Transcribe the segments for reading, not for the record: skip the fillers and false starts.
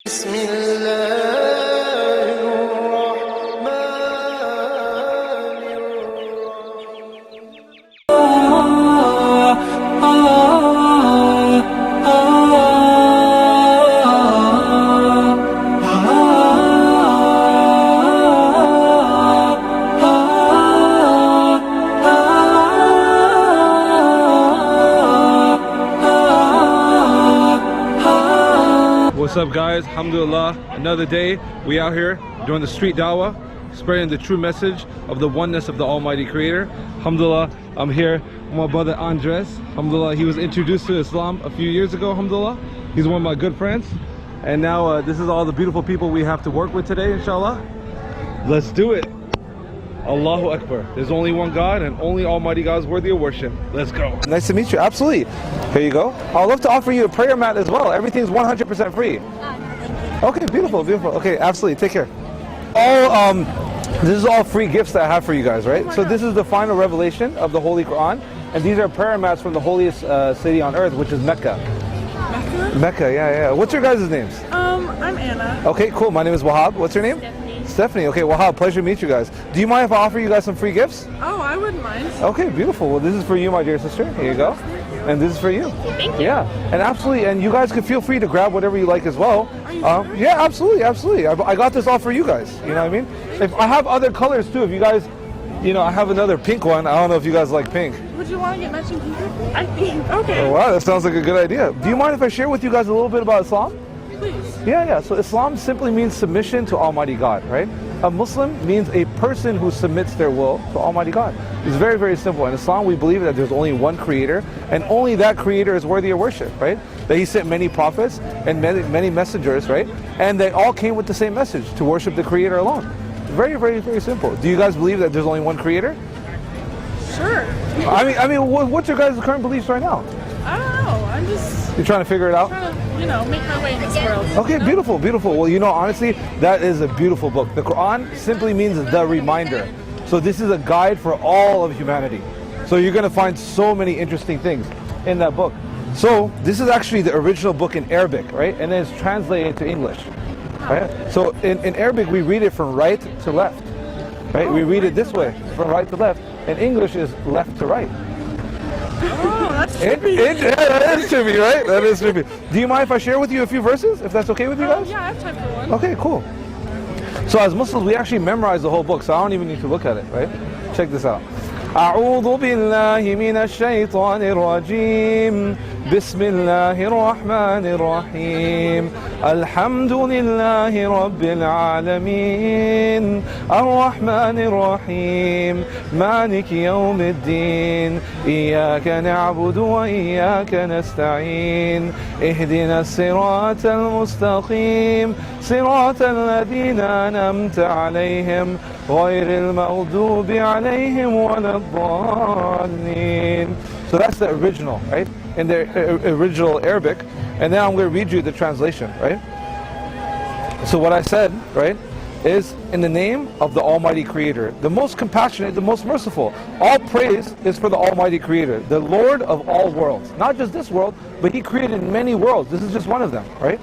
بسم الله الرحمن What's up, guys? Alhamdulillah, another day. We out here doing the street dawah, spreading the true message of the oneness of the Almighty Creator. Alhamdulillah, I'm here with my brother Andres. Alhamdulillah, he was introduced to Islam a few years ago. Alhamdulillah, he's one of my good friends. And now this is all the beautiful people we have to work with today, inshallah. Let's do it. Allahu Akbar. There's only one God, and only Almighty God is worthy of worship. Let's go. Nice to meet you. Absolutely. Here you go. I'd love to offer you a prayer mat as well. Everything's 100% free. Okay, beautiful, beautiful. Okay, absolutely. Take care. All this is all free gifts that I have for you guys, right? So this is the final revelation of the Holy Quran, and these are prayer mats from the holiest city on earth, which is Mecca. Mecca? Mecca, yeah. What's your guys' names? I'm Anna. Okay, cool. My name is Wahab. What's your name? Stephanie. Okay, Wahab, pleasure to meet you guys. Do you mind if I offer you guys some free gifts? Oh, I wouldn't mind. Okay, beautiful. Well, this is for you, my dear sister. Here you go. And this is for you. Thank you. Yeah, and absolutely, and you guys can feel free to grab whatever you like as well. Are you sure? Yeah, absolutely. I got this all for you guys. You know what I mean? If I have other colors too, if you guys, I have another pink one. I don't know if you guys like pink. Would you want to get matching pink? I think. Okay. Oh, wow, that sounds like a good idea. Do you mind if I share with you guys a little bit about Islam? Please. Yeah. So Islam simply means submission to Almighty God, right? A Muslim means a person who submits their will to Almighty God. It's very, very simple. In Islam, we believe that there's only one Creator, and only that Creator is worthy of worship, right? That He sent many prophets and many messengers, right? And they all came with the same message, to worship the Creator alone. Very, very, very simple. Do you guys believe that there's only one Creator? Sure. I mean, what's your guys' current beliefs right now? I don't know. I'm just You're trying to figure it out? trying to, make my way in this world. Okay, beautiful, beautiful. Well, honestly, that is a beautiful book. The Quran simply means the reminder. So this is a guide for all of humanity. So you're going to find so many interesting things in that book. So this is actually the original book in Arabic, right? And then it's translated into English, right? So in Arabic, we read it from right to left, right? We read it this way, from right to left. In English is left to right. Oh, that's trippy. Yeah, that is trippy, right? That is trippy. Do you mind if I share with you a few verses, if that's okay with you guys? Yeah, I have time for one. Okay, cool. So as Muslims, we actually memorize the whole book, so I don't even need to look at it, right? Check this out. أعوذ بالله من الشيطان الرجيم بسم الله الرحمن الرحيم الحمد لله رب العالمين الرحمن الرحيم مالك يوم الدين إياك نعبد وإياك نستعين اهدنا الصراط المستقيم صراط الذين أنعمت عليهم غير المغضوب عليهم ولا الضالين. So that's the original, right? In the original Arabic. And then I'm going to read you the translation, right? So what I said, right, is in the name of the Almighty Creator, the most compassionate, the most merciful. All praise is for the Almighty Creator, the Lord of all worlds. Not just this world, but He created many worlds. This is just one of them, right?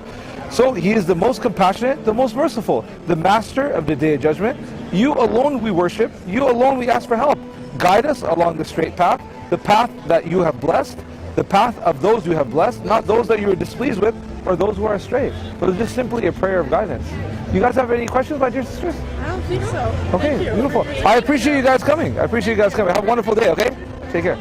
So He is the most compassionate, the most merciful, the Master of the Day of Judgment. You alone we worship, you alone we ask for help. Guide us along the straight path, the path that you have blessed, the path of those you have blessed, not those that you are displeased with, or those who are astray. So it's just simply a prayer of guidance. You guys have any questions, my dear sisters? I don't think so. Okay, Thank you. beautiful. I appreciate you guys coming. Have a wonderful day, okay? Take care.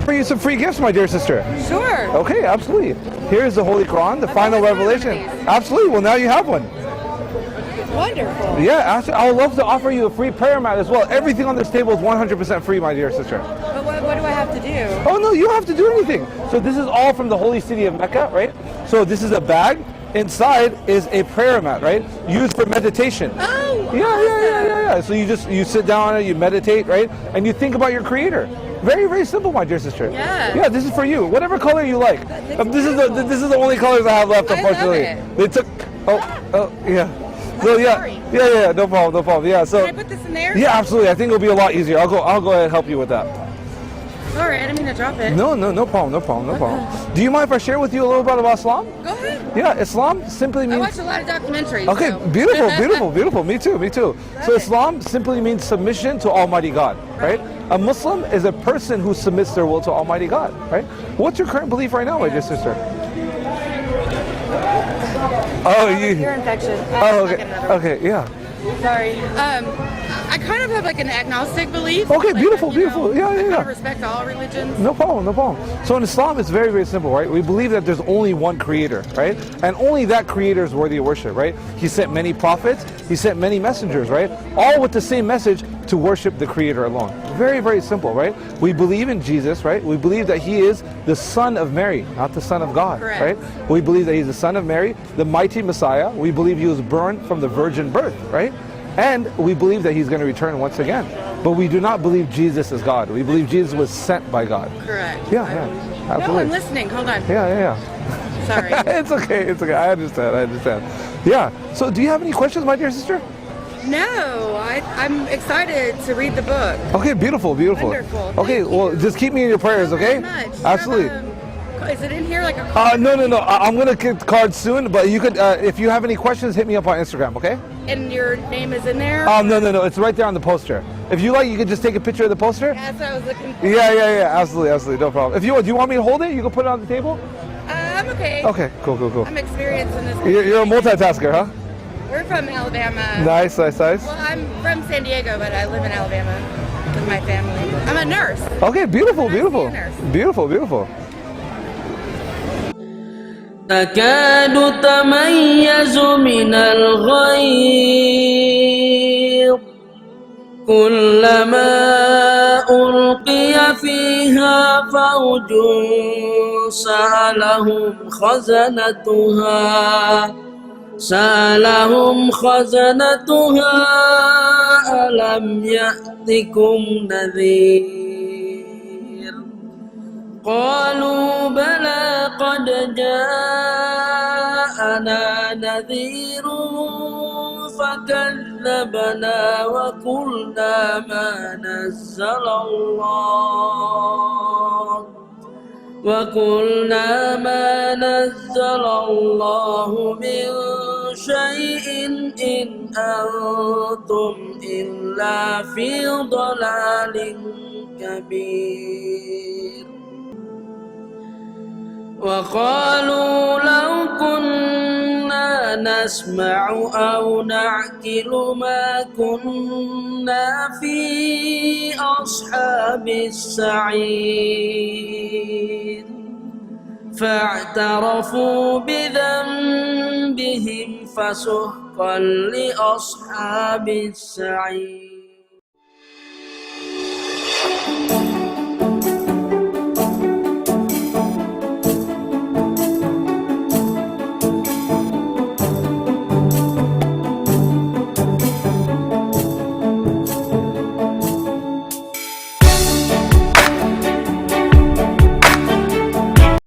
For you some free gifts, my dear sister. Sure. Okay, absolutely. Here's the Holy Quran, the final revelation. Absolutely. Well, now you have one. Wonderful. Yeah, actually, I would love to offer you a free prayer mat as well. Everything on this table is 100% free, my dear sister. But what do I have to do? Oh no, you don't have to do anything. So this is all from the holy city of Mecca, right? So this is a bag. Inside is a prayer mat, right? Used for meditation. Oh, Yeah. So you sit down on it, you meditate, right? And you think about your Creator. Very, very simple, my dear sister. Yeah. Yeah, this is for you. Whatever color you like. This is the only colors I have left, unfortunately. I love it. They took. Yeah. So yeah, no problem. Yeah, so. Can I put this in there? Yeah, absolutely. I think it'll be a lot easier. I'll go ahead and help you with that. Sorry, I didn't mean to drop it. No problem. Do you mind if I share with you a little bit about Islam? Go ahead. Yeah, Islam simply I means... watch a lot of documentaries. Okay, so. beautiful. Me too. So Islam simply means submission to Almighty God, right? A Muslim is a person who submits their will to Almighty God, right? What's your current belief right now, my dear sister? Oh, Ear infection. Oh, okay, yeah. Sorry. I kind of have like an agnostic belief. Okay, like, beautiful. I Yeah. kind of respect all religions. No problem. So in Islam, it's very, very simple, right? We believe that there's only one creator, right? And only that creator is worthy of worship, right? He sent many prophets, he sent many messengers, right? All with the same message to worship the creator alone. Very, very simple, right? We believe in Jesus, right? We believe that he is the son of Mary, not the son of God, Correct. right? We believe that he's the son of Mary, the mighty Messiah. We believe he was born from the virgin birth, right? And we believe that he's going to return once again. But we do not believe Jesus is God. We believe Jesus was sent by God. Correct. Yeah, absolutely. No, I'm listening. Hold on. Yeah. Sorry. It's okay. I understand. Yeah. So do you have any questions, my dear sister? No, I'm excited to read the book. Okay, beautiful. Wonderful. Okay, Thank well, you. just keep me in your prayers, Thank okay? you very much. Absolutely. Is it in here like a No. I'm gonna get cards soon, but you could, if you have any questions, hit me up on Instagram, okay? And your name is in there? No. It's right there on the poster. If you like, you could just take a picture of the poster. That's what I was looking for. Yeah. Absolutely. No problem. If you want, do you want me to hold it? You can put it on the table. I'm okay. Okay. Cool. I'm experienced in this. You're a multitasker, huh? We're from Alabama. Nice. Well, I'm from San Diego, but I live in Alabama with my family. I'm a nurse. Okay, beautiful. Nice to be a nurse. Beautiful. تكاد تميز من الغيظ كلما ألقي فيها فوج سألهم خزنتها ألم يأتكم نذير قالوا بلى قد جاءنا نذير فكذبنا وقلنا ما نزل الله من شيء إن أنتم إلا في ضلال كبير وقالوا لو كنا نسمع أو نعقل ما كنا في أصحاب السعير فاعترفوا بذنبهم فسحقا لأصحاب السعير